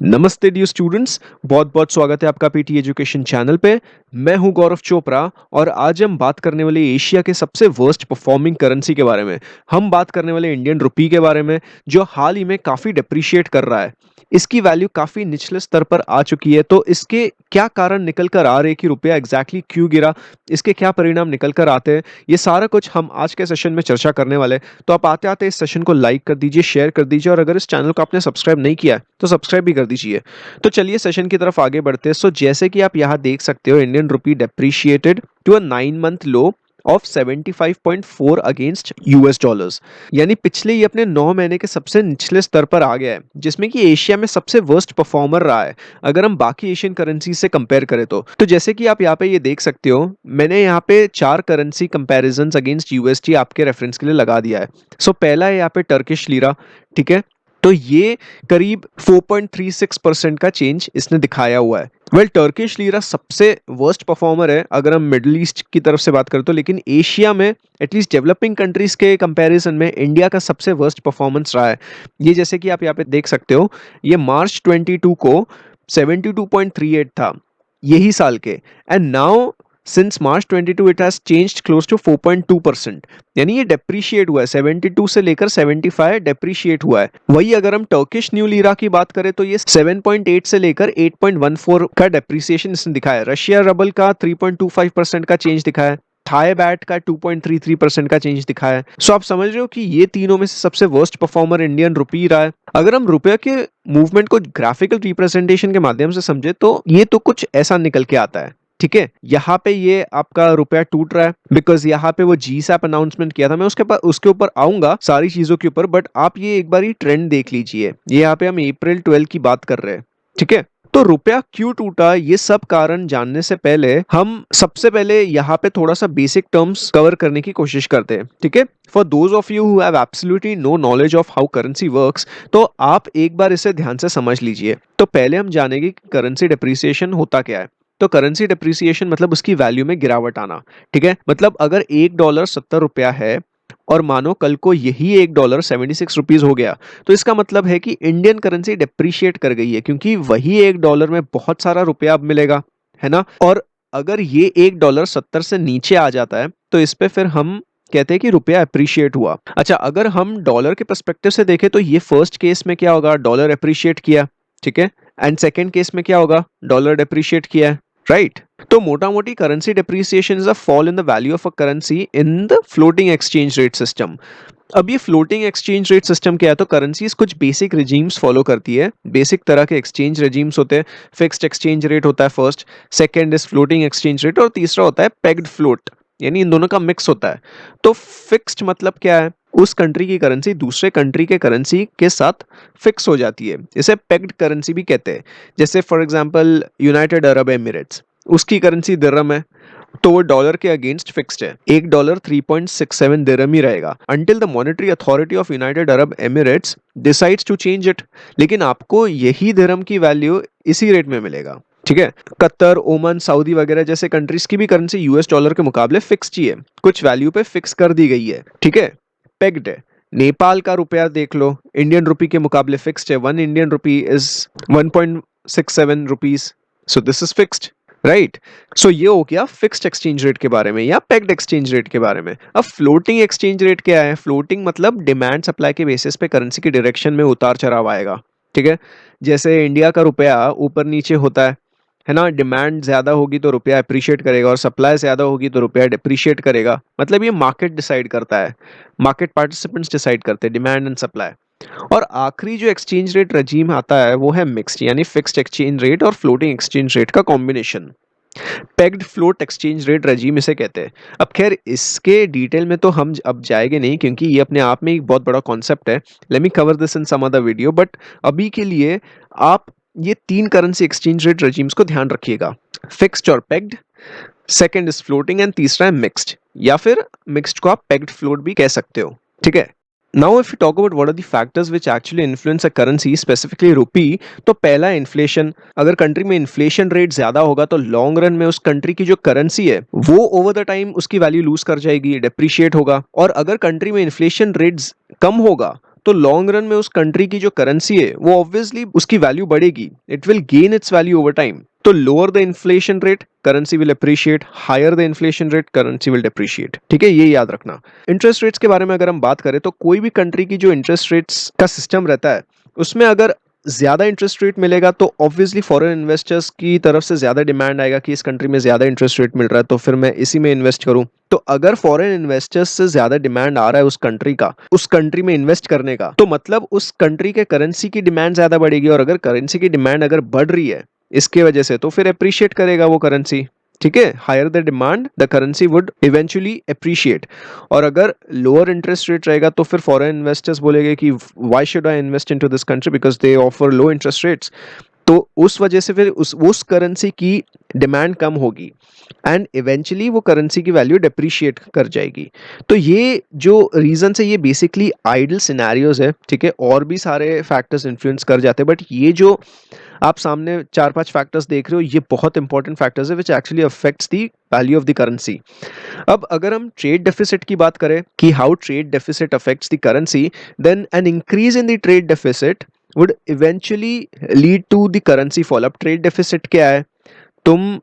नमस्ते dear students, बहुत बहुत स्वागत है आपका पीटी एजुकेशन चैनल पे। मैं हूं गौरव चोपड़ा और आज हम बात करने वाले एशिया के सबसे वर्स्ट परफॉर्मिंग करेंसी के बारे में। हम बात करने वाले इंडियन रुपी के बारे में, जो हाल ही में काफ़ी डिप्रिशिएट कर रहा है। इसकी वैल्यू काफ़ी निचले स्तर पर आ चुकी है, तो इसके क्या कारण निकल कर आ रहे हैं कि रुपया एग्जैक्टली क्यों गिरा, इसके क्या परिणाम निकल कर आते हैं, ये सारा कुछ हम आज के सेशन में चर्चा करने वाले हैं। तो आप आते आते इस सेशन को लाइक कर दीजिए, शेयर कर दीजिए और अगर इस चैनल को आपने सब्सक्राइब नहीं किया है तो सब्सक्राइब भी कर दीजिए। तो चलिए सेशन की तरफ आगे बढ़ते हैं। सो जैसे कि आप यहाँ देख सकते हो, Indian rupee depreciated to a 9 month low of 75.4 against US dollars, यानी पिछले ये अपने 9 महीने के सबसे निचले स्तर पर आ गया है, जिसमें कि एशिया में सबसे वर्स्ट परफॉर्मर रहा है अगर हम बाकी एशियन करेंसी से कंपेयर करें तो जैसे कि आप यहाँ पे ये देख सकते हो, मैंने यहाँ पे 4 करेंसी कंपैरिजंस अगेंस्ट यूएसडी आपके रेफरेंस के लिए लगा दिया है। सो पहला है यहाँ पे टर्किश लीरा, ठीक है। तो ये करीब 4.36% का चेंज इसने दिखाया हुआ है। वेल, टर्किश लीरा सबसे वर्स्ट परफॉर्मर है अगर हम मिडिल ईस्ट की तरफ से बात करें तो, लेकिन एशिया में एटलीस्ट डेवलपिंग कंट्रीज के कंपैरिजन में इंडिया का सबसे वर्स्ट परफॉर्मेंस रहा है। ये जैसे कि आप यहाँ पे देख सकते हो, ये मार्च 22 को 72.38 था यही साल के, and now since March 22 it has changed close to 4.2%, यानी ये डेप्रीशिएट हुआ है। 72 से लेकर 75 डेप्रीशिएट हुआ है। वही अगर हम टर्किश न्यू लीरा की बात करें तो ये 7.8 से लेकर 8.14 का डेप्रीसिएशन इसने दिखाया है। रशिया रबल का 3.25% का चेंज दिखाया है। थाई बैट का 2.33% का चेंज दिखाया है। सो आप समझ रहे हो कि ये तीनों में से सबसे वर्स्ट परफॉर्मर इंडियन रुपी रहा है। अगर हम रुपये के मूवमेंट को ग्राफिकल रिप्रेजेंटेशन के माध्यम से समझे तो ये तो कुछ ऐसा निकल के आता है, ठीक है। यहाँ पे ये आपका रुपया टूट रहा है बिकॉज यहाँ पे वो जीसैप अनाउंसमेंट किया था। मैं उसके ऊपर आऊंगा सारी चीजों के ऊपर, बट आप ये एक बार ही ट्रेंड देख लीजिए। ये यहाँ पे हम अप्रैल 12 की बात कर रहे हैं, ठीक है। तो रुपया क्यों टूटा, ये सब कारण जानने से पहले हम सबसे पहले यहाँ पे थोड़ा सा बेसिक टर्म्स कवर करने की कोशिश करते हैं, ठीक है। For those of you who have absolutely no knowledge of how currency works, तो आप एक बार इसे ध्यान से समझ लीजिए। तो पहले हम जानेंगे कि करेंसी डेप्रिसिएशन होता क्या है। तो करेंसी डेप्रिसिएशन मतलब उसकी वैल्यू में गिरावट आना, ठीक है। मतलब अगर $1 70 है और मानो कल को यही $1 76 रुपीज हो गया, तो इसका मतलब है कि इंडियन करेंसी डेप्रिशिएट कर गई है, क्योंकि वही $1 में बहुत सारा रुपया अब मिलेगा, है ना। और अगर ये $1 70 से नीचे आ जाता है तो इस पे फिर हम कहते हैं कि रुपया अप्रिशिएट हुआ। अच्छा, अगर हम डॉलर के पर्सपेक्टिव से देखें तो ये फर्स्ट केस में क्या होगा, डॉलर अप्रिशिएट किया, ठीक है। एंड सेकेंड केस में क्या होगा, डॉलर डेप्रिशिएट किया है, राइट। तो मोटा मोटी currency depreciation is a fall in the value of a currency in the floating exchange rate system. अब ये फ्लोटिंग एक्सचेंज रेट सिस्टम क्या है, तो करेंसीज कुछ बेसिक रिजीम्स फॉलो करती है। बेसिक तरह के एक्सचेंज रिजीम्स होते हैं। फिक्स्ड एक्सचेंज रेट होता है first, second is floating exchange rate और तीसरा होता है पेग्ड फ्लोट, यानी इन दोनों का मिक्स होता है। तो फिक्स्ड मतलब क्या है, उस कंट्री की करेंसी दूसरे कंट्री के करेंसी के साथ फिक्स हो जाती है, इसे पेग्ड करेंसी भी कहते हैं। जैसे for example United Arab Emirates, उसकी करेंसी दिरहम है, तो वो डॉलर के अगेंस्ट फिक्स्ड है। $1 3.67 दिरहम ही रहेगा until the monetary authority of United Arab Emirates decides to change it. लेकिन आपको यही दिरहम की वैल्यू इसी रेट में मिलेगा, ठीक है। कतर, ओमान, सऊदी वगैरह जैसे कंट्रीज की भी करेंसी यूएस डॉलर के मुकाबले फिक्स्ड ही है, कुछ वैल्यू पे फिक्स कर दी गई है, ठीक है, पेग्ड है। नेपाल का रुपया देख लो, इंडियन रुपी के मुकाबले फिक्स्ड है। 1 Indian rupee is 1.67 rupees, so this is fixed, right. So ये हो गया फिक्स्ड एक्सचेंज रेट के बारे में या पेग्ड एक्सचेंज रेट के बारे में। अब फ्लोटिंग एक्सचेंज रेट क्या है, फ्लोटिंग मतलब डिमांड सप्लाई के बेसिस पे करेंसी के डायरेक्शन में उतार चढ़ाव आएगा, ठीक है। जैसे इंडिया का रुपया ऊपर नीचे होता है ना। डिमांड ज्यादा होगी तो रुपया अप्रिशिएट करेगा और सप्लाई ज्यादा होगी तो रुपया डिप्रिशिएट करेगा। मतलब ये मार्केट डिसाइड करता है, मार्केट पार्टिसिपेंट्स डिसाइड करते हैं डिमांड एंड सप्लाई। और आखिरी जो एक्सचेंज रेट रजीम आता है वो है मिक्स्ड, यानी फिक्स्ड एक्सचेंज रेट और फ्लोटिंग एक्सचेंज रेट का combination. Pegged float exchange rate regime इसे कहते हैं। अब खैर इसके डिटेल में तो हम अब जाएंगे नहीं, क्योंकि ये अपने आप में एक बहुत बड़ा कॉन्सेप्ट है। Let me cover this in some other video, but अभी के लिए आप ये 3 करेंसी एक्सचेंज रेट रजीम्स को ध्यान रखिएगा, फिक्स्ड और pegged, second is floating and तीसरा है मिक्स्ड, या फिर मिक्स्ड को आप पेग्ड फ्लोट भी कह सकते हो, ठीक है। Now if you talk about what are the factors which actually influence a currency, specifically rupee, तो पहला इन्फ्लेशन। अगर कंट्री में इन्फ्लेशन रेट ज्यादा होगा तो लॉन्ग रन में उस कंट्री की जो करेंसी है वो ओवर द टाइम उसकी वैल्यू लूज कर जाएगी, डेप्रिशिएट होगा। और अगर कंट्री में इन्फ्लेशन रेट कम होगा तो लॉन्ग रन में उस कंट्री की जो करेंसी है वो ऑब्वियसली उसकी वैल्यू बढ़ेगी, it will gain its value over time. तो lower the inflation rate currency will appreciate, higher the inflation rate currency will depreciate. ठीक है, ये याद रखना। इंटरेस्ट रेट्स के बारे में अगर हम बात करें तो कोई भी कंट्री की जो इंटरेस्ट रेट्स का सिस्टम रहता है उसमें अगर ज्यादा इंटरेस्ट रेट मिलेगा तो ऑब्वियसली फॉरेन इन्वेस्टर्स की तरफ से ज्यादा डिमांड आएगा कि इस कंट्री में ज्यादा इंटरेस्ट रेट मिल रहा है तो फिर मैं इसी में इन्वेस्ट करूं। तो अगर फॉरेन इन्वेस्टर्स से ज्यादा डिमांड आ रहा है उस कंट्री का, उस कंट्री में इन्वेस्ट करने का, तो मतलब उस कंट्री के करेंसी की डिमांड ज्यादा बढ़ेगी, और अगर करेंसी की डिमांड अगर बढ़ रही है इसके वजह से तो फिर अप्रिशिएट करेगा वो करेंसी। ठीक है, higher the demand the currency would eventually appreciate. और अगर लोअर इंटरेस्ट रेट रहेगा तो फिर फॉरेन इन्वेस्टर्स बोलेंगे कि why should I invest into this country because they offer low interest rates. तो उस वजह से फिर उस करेंसी की डिमांड कम होगी एंड इवेंचुअली वो करेंसी की वैल्यू डेप्रिशिएट कर जाएगी। तो ये जो रीजन है ये बेसिकली आइडल सिनेरियोज है। ठीक है, और भी सारे फैक्टर्स इन्फ्लुएंस कर जाते हैं, बट ये जो आप सामने 4-5 फैक्टर्स देख रहे हो ये बहुत इंपॉर्टेंट फैक्टर्स है which actually affects the value of the currency. अब अगर हम ट्रेड डेफिसिट की बात करें कि how trade deficit affects the currency, then an increase in the trade deficit would eventually lead to the currency fall. अब trade deficit क्या है? तुम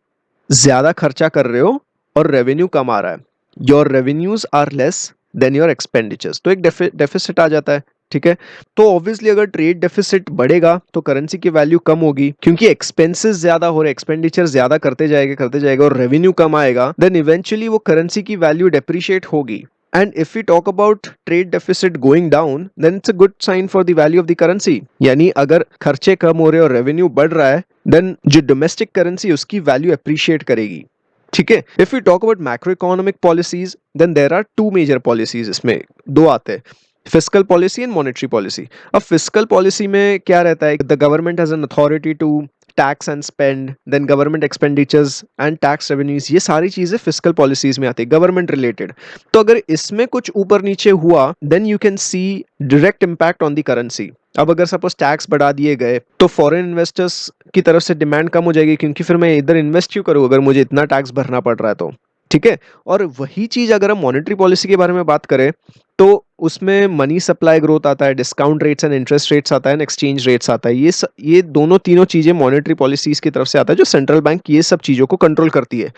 ज्यादा खर्चा कर रहे हो और रेवेन्यू कम आ रहा है, your revenues are less than your expenditures, तो एक डेफिसिट आ जाता है। ठीक है, तो ऑब्वियसली अगर ट्रेड डेफिसिट बढ़ेगा तो करेंसी की वैल्यू कम होगी, क्योंकि एक्सपेंसेस ज्यादा हो रहे, एक्सपेंडिचर ज्यादा करते जाएगा और रेवेन्यू कम आएगा, देन इवेंचुअली वो करेंसी की वैल्यू डेप्रिशिएट होगी। And if we talk about trade deficit going down, then it's a good sign for the value of the currency. यानी अगर खर्चे कम हो रहे और रेवेन्यू बढ़ रहा है, then जो डोमेस्टिक करेंसी उसकी वैल्यू अप्रिशिएट करेगी। ठीक है, if we talk about macroeconomic policies, then there are two major policies, इसमें दो आते हैं, fiscal policy and monetary policy. अब फिस्कल पॉलिसी में क्या रहता है? The government has an authority to tax and spend, then government expenditures and tax revenues, ये सारी चीजें फिस्कल पॉलिसीज में आती है, गवर्नमेंट रिलेटेड। तो अगर इसमें कुछ ऊपर नीचे हुआ then you can see direct impact on the currency. अब अगर सपोज टैक्स बढ़ा दिए गए तो फॉरेन इन्वेस्टर्स की तरफ से डिमांड कम हो जाएगी, क्योंकि फिर मैं इधर इन्वेस्ट क्यों करूं अगर मुझे इतना टैक्स भरना पड़ रहा है तो। ठीक है, और वही चीज अगर हम मॉनेटरी पॉलिसी के बारे में बात करें तो उसमें मनी सप्लाई ग्रोथ आता है, discount rates and interest rates आता है, एंड एक्सचेंज रेट्स आता है। ये दोनों तीनों चीजें मॉनेटरी पॉलिसीज की तरफ से आता है, जो सेंट्रल बैंक ये सब चीजों को कंट्रोल करती है।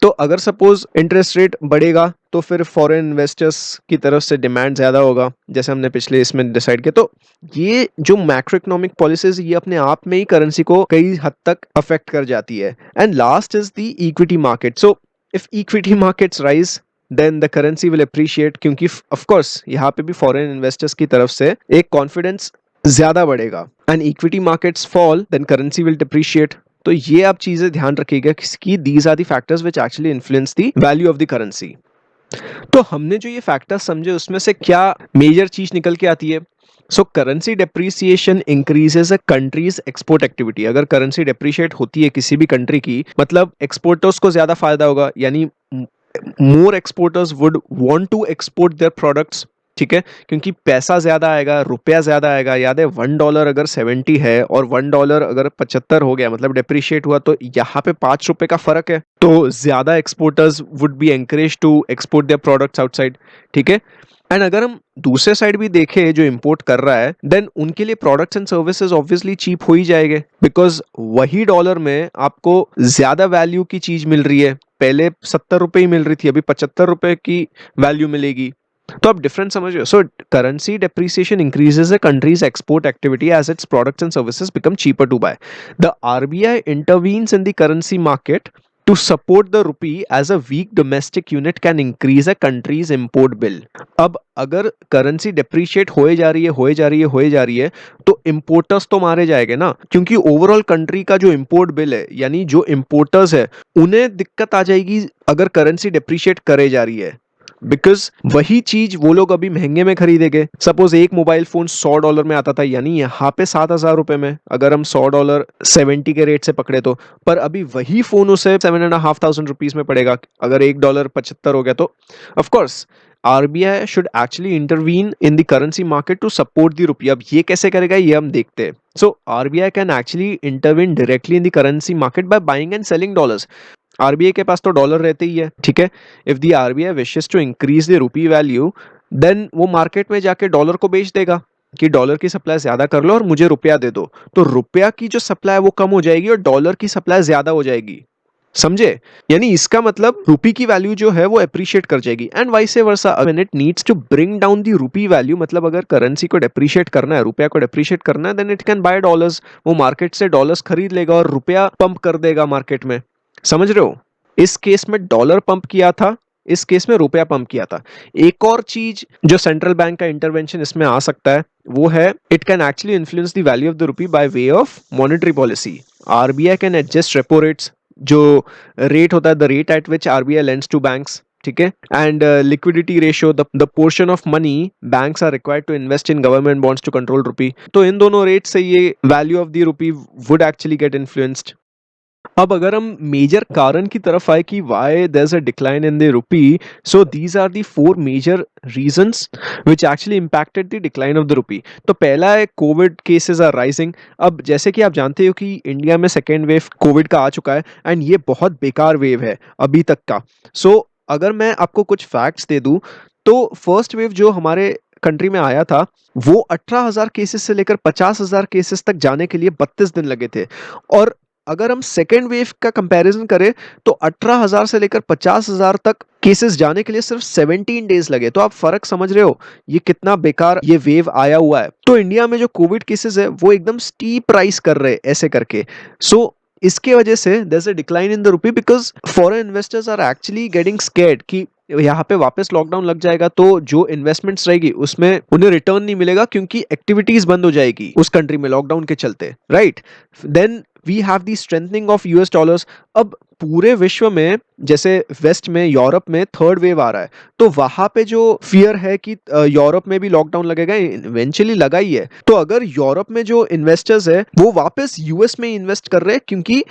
तो अगर सपोज इंटरेस्ट रेट बढ़ेगा तो फिर फॉरेन इन्वेस्टर्स की तरफ से डिमांड ज्यादा होगा, जैसे हमने पिछले इसमें डिसाइड किया। तो ये जो मैक्रो इकोनॉमिक पॉलिसीज ये अपने आप में ही करेंसी को कई हद तक अफेक्ट कर जाती है। And last is the equity market. So if equity markets rise then the currency will appreciate, क्योंकि ऑफ कोर्स यहाँ पे भी फॉरेन इन्वेस्टर्स की तरफ से एक कॉन्फिडेंस ज्यादा बढ़ेगा। And equity markets fall then currency will depreciate. तो ये आप चीजें ध्यान रखिएगा कि these are the factors which actually influence the value of the currency. तो हमने जो ये फैक्टर्स समझे उसमें से क्या मेजर चीज निकल के आती है? सो currency depreciation increases a country's export activity. अगर करेंसी डेप्रिशिएट होती है किसी भी कंट्री की, मतलब एक्सपोर्टर्स को ज्यादा फायदा होगा, यानी more exporters would want to export their products. ठीक है, क्योंकि पैसा ज्यादा आएगा, रुपया ज्यादा आएगा। याद है $1 अगर 70 है और $1 अगर 75 हो गया, मतलब डेप्रिशिएट हुआ, तो यहाँ पे ₹5 का फर्क है। तो ज्यादा exporters would be encourage to export their products outside. ठीक है, एंड अगर हम दूसरे साइड भी देखें जो इंपोर्ट कर रहा है, देन उनके लिए products and services obviously cheap हो ही जाएंगे, बिकॉज वही डॉलर में आपको ज्यादा वैल्यू की चीज मिल रही है। पहले ₹70 ही मिल रही थी, अभी ₹75 की वैल्यू मिलेगी। तो आप डिफरेंस समझ रहे हो? So currency depreciation increases a country's export activity as its products and services become cheaper to buy. The RBI intervenes in the currency market to support the rupee as a weak domestic unit can increase a country's import bill। अब अगर currency depreciate होए जा रही है तो importers तो मारे जाएंगे ना, क्योंकि ओवरऑल कंट्री का जो इंपोर्ट बिल है, यानी जो इंपोर्टर्स है उन्हें दिक्कत आ जाएगी अगर करेंसी डेप्रिशिएट करे जा रही है, बिकॉज वही चीज वो लोग अभी महंगे में खरीदेंगे। सपोज एक मोबाइल फोन $100 में आता था, यानी यहाँ पे ₹7,000 में, अगर हम $100 70 के रेट से पकड़े तो, पर अभी वही फोन उसे ₹7,500 में पड़ेगा अगर $1 75 हो गया। तो of course RBI should actually intervene in the currency market to support the rupee. अब ये कैसे करेगा ये हम देखते हैं। So RBI can actually intervene directly in the currency market by buying and selling dollars. RBI के पास तो डॉलर रहते ही है। ठीक है, if the RBI wishes to increase the rupee value, then वो मार्केट में जाके डॉलर को बेच देगा। कि डॉलर की सप्लाई ज्यादा कर लो और मुझे रुपया दे दो, तो रुपया की जो सप्लाई है वो कम हो जाएगी और डॉलर की सप्लाई ज्यादा हो जाएगी। समझे? यानी इसका मतलब रूपी की वैल्यू जो है वो अप्रिशिएट कर जाएगी and vice versa. When it needs to bring down the rupee value, मतलब अगर करेंसी को डेप्रिशिएट करना है, रुपया को डेप्रिशिएट करना है, then it can buy dollars. वो मार्केट से डॉलर्स खरीद लेगा और रुपया पंप कर देगा मार्केट में। समझ रहे हो? इस केस में डॉलर पंप किया था, इस केस में रुपया पंप किया था। एक और चीज जो सेंट्रल बैंक का इंटरवेंशन इसमें आ सकता है वो है, it can actually influence the value of the rupee by way of monetary policy. RBI can adjust repo rates, जो रेट होता है, the rate at which RBI lends to banks, ठीक है, and liquidity ratio, the portion of money banks are required to invest in government bonds to control rupee. तो इन दोनों rate से ये value of the rupee would actually get influenced. अब अगर हम मेजर कारण की तरफ आए कि why there is a decline in the rupee, so these are the four major reasons which actually impacted the decline of the rupee. तो पहला है कोविड केसेस आर राइजिंग। अब जैसे कि आप जानते हो कि इंडिया में सेकेंड वेव कोविड का आ चुका है एंड ये बहुत बेकार वेव है अभी तक का। सो अगर मैं आपको कुछ फैक्ट्स दे दूं, तो फर्स्ट वेव जो हमारे कंट्री में आया था वो 18,000 केसेस से लेकर 50,000 केसेस तक जाने के लिए 32 दिन लगे थे। और अगर हम सेकेंड वेव का कंपैरिजन करें तो 18,000 से लेकर 50,000 तक केसेस जाने के लिए सिर्फ 17 डेज लगे। तो आप फर्क समझ रहे हो ये कितना बेकार ये वेव आया हुआ है। तो इंडिया में जो कोविड केसेस है वो एकदम स्टीप राइज कर रहे हैं ऐसे करके। सो इसके वजह से there is a decline in the rupee because foreign investors are actually getting scared कि यहाँ पे वापस लॉकडाउन लग जाएगा तो जो इन्वेस्टमेंट्स रहेगी उसमें उन्हें रिटर्न नहीं मिलेगा क्योंकि एक्टिविटीज बंद हो जाएगी उस कंट्री में लॉकडाउन के चलते, right? Then we have the strengthening of US dollars. अब पूरे विश्व में, जैसे वेस्ट में, यूरोप में थर्ड वेव आ रहा है, तो वहां पे जो फियर है कि यूरोप में भी लॉकडाउन लगेगा, इवेंचुअली लगा ही है। तो अगर यूरोप में जो इन्वेस्टर्स है वो वापस यूएस में इन्वेस्ट कर रहे हैं क्योंकि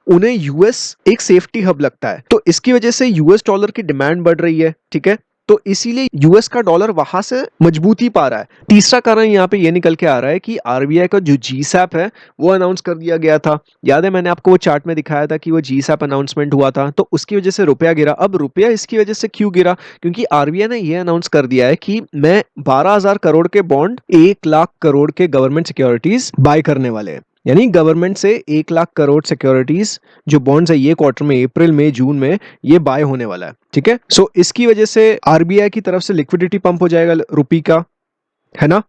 उन्हें यूएस एक सेफ्टी हब लगता है, तो इसकी वजह से यूएस डॉलर की डिमांड बढ़ रही है, ठीक है। तो इसीलिए यूएस का डॉलर वहां से मजबूती पा रहा है। तीसरा कारण यहाँ पे ये निकल के आ रहा है कि आरबीआई का जो जीसैप है वो अनाउंस कर दिया गया था। याद है मैंने आपको वो चार्ट में दिखाया था कि वो जीसैप अनाउंसमेंट हुआ था, तो उसकी वजह से रुपया गिरा। अब रुपया इसकी वजह से क्यों गिरा? क्योंकि आरबीआई ने ये अनाउंस कर दिया है कि मैं 12,000 करोड़ के बॉन्ड 1 लाख करोड़ के गवर्नमेंट सिक्योरिटीज बाय करने वाले हैं। यानी गवर्नमेंट से 1 लाख करोड़ सिक्योरिटीज जो बॉन्ड्स है ये क्वार्टर में, अप्रैल में, जून में ये बाय होने वाला है, ठीक है। सो इसकी वजह से आरबीआई की तरफ से लिक्विडिटी पंप हो जाएगा रुपी का, है ना।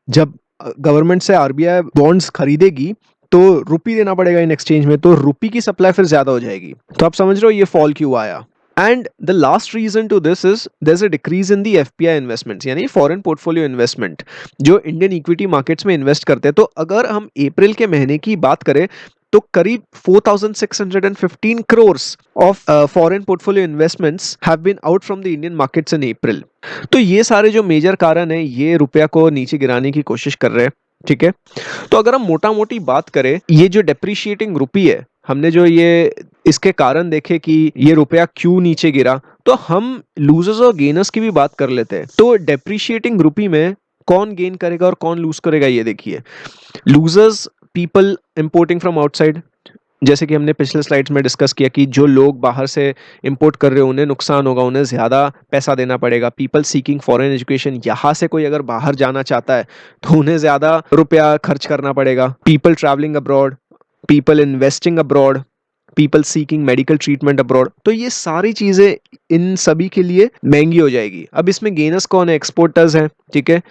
जब गवर्नमेंट से आरबीआई बॉन्ड्स खरीदेगी तो रुपी देना पड़ेगा इन एक्सचेंज में, तो रुपी की सप्लाई फिर ज्यादा हो जाएगी। तो आप समझ रहे हो ये फॉल क्यों आया। And the last reason to this is there is a decrease in the FPI investments, यानी फॉरेन पोर्टफोलियो इन्वेस्टमेंट जो इंडियन इक्विटी मार्केट्स में इन्वेस्ट करते हैं। तो अगर हम अप्रैल के महीने की बात करें तो करीब 4,615 crores of foreign portfolio investments have been out from the Indian markets in April। तो ये सारे जो मेजर कारण है ये रुपया को नीचे गिराने की कोशिश कर रहे हैं, ठीक है। तो अगर हम मोटा मोटी बात करें, ये जो डेप्रिशिएटिंग रुपी है, हमने जो ये इसके कारण देखे कि ये रुपया क्यों नीचे गिरा, तो हम लूजर्स और गेनर्स की भी बात कर लेते हैं। तो डेप्रिशिएटिंग रुपी में कौन गेन करेगा और कौन लूज करेगा ये देखिए। Losers people importing from outside, जैसे कि हमने पिछले स्लाइड्स में डिस्कस किया कि जो लोग बाहर से इंपोर्ट कर रहे हैं उन्हें नुकसान होगा, उन्हें ज़्यादा पैसा देना पड़ेगा। पीपल सीकिंग फॉरेन एजुकेशन, यहाँ से कोई अगर बाहर जाना चाहता है तो उन्हें ज़्यादा रुपया खर्च करना पड़ेगा। People travelling abroad, people investing abroad, people seeking medical treatment abroad, तो ये सारी चीज़ें इन सभी के लिए महंगी हो जाएगी। अब इसमें गेनर्स कौन है? एक्सपोर्टर्स हैं, ठीक है,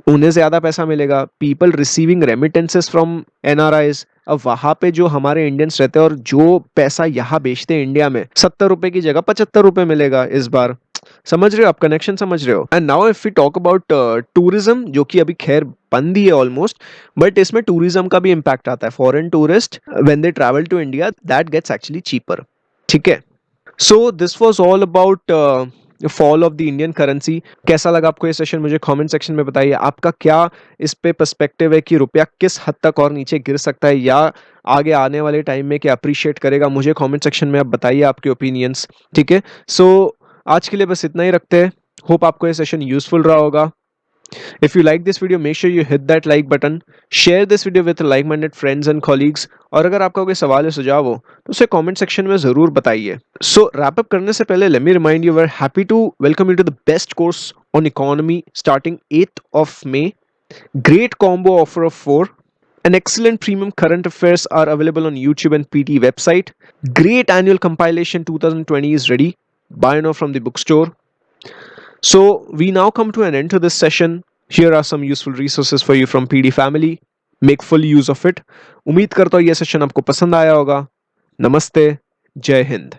उन्हें ज़्यादा पैसा मिलेगा। People receiving remittances from NRIs, अब वहां पे जो हमारे इंडियंस रहते हैं और जो पैसा यहाँ बेचते हैं इंडिया में, 70 रुपए की जगह 75 रुपए मिलेगा इस बार। समझ रहे हो आप? कनेक्शन समझ रहे हो? And now if we talk about tourism, जो कि अभी खैर बंद ही है ऑलमोस्ट, बट इसमें टूरिज्म का भी इम्पैक्ट आता है। Foreign tourist when they travel to India that gets actually cheaper, ठीक है। So this was all about fall of the Indian currency. कैसा लगा आपको ये सेशन? मुझे कमेंट सेक्शन में बताइए। आपका क्या इस पे पर्सपेक्टिव है कि रुपया किस हद तक और नीचे गिर सकता है या आगे आने वाले टाइम में क्या अप्रिशिएट करेगा? मुझे कमेंट सेक्शन में आप बताइए आपके ओपिनियंस, ठीक है। सो आज के लिए बस इतना ही रखते हैं। होप आपको ये सेशन यूजफुल रहा होगा। If you like this video, make sure you hit that like button. Share this video with like-minded friends and colleagues. और अगर आपका कोई सवाल या सुझाव हो तो उसे कमेंट सेक्शन में जरूर बताइए। So wrap up करने से पहले let me remind you we're happy to welcome you to the best course on economy starting 8th of May. Great combo offer of 4. An excellent premium current affairs are available on YouTube and PT website. Great annual compilation 2020 is ready. Buy now from the bookstore. So we now come to an end to this session. Here are some useful resources for you from PD family. Make full use of it. उम्मीद करता हूँ ये session आपको पसंद आया होगा. नमस्ते. जय हिंद.